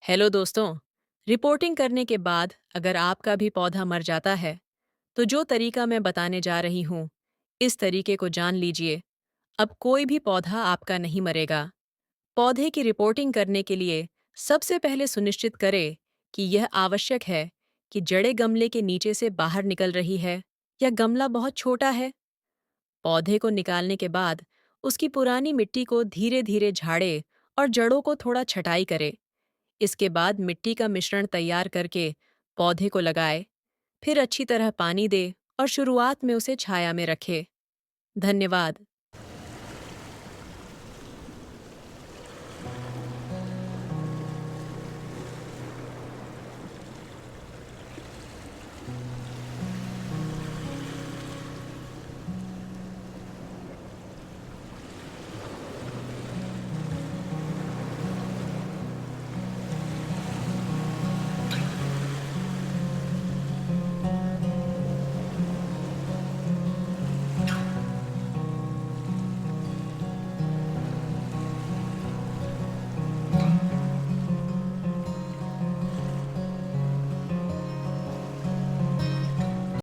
Hello दोस्तों। Reporting करने के बाद अगर आपका भी पौधा मर जाता है तो जो तरीका मैं बताने जा रही हूँ, इस तरीके को जान लीजिए। अब कोई भी पौधा आपका नहीं मरेगा। पौधे की रिपोर्टिंग करने के लिए सबसे पहले सुनिश्चित करें कि यह आवश्यक है कि जड़ें गमले के नीचे से बाहर निकल रही है या गमला बहुत छोटा है। पौधे को निकालने के बाद उसकी पुरानी मिट्टी को धीरे धीरे झाड़े और जड़ों को थोड़ा छटाई करे। इसके बाद मिट्टी का मिश्रण तैयार करके पौधे को लगाए, फिर अच्छी तरह पानी दे और शुरुआत में उसे छाया में रखे। धन्यवाद।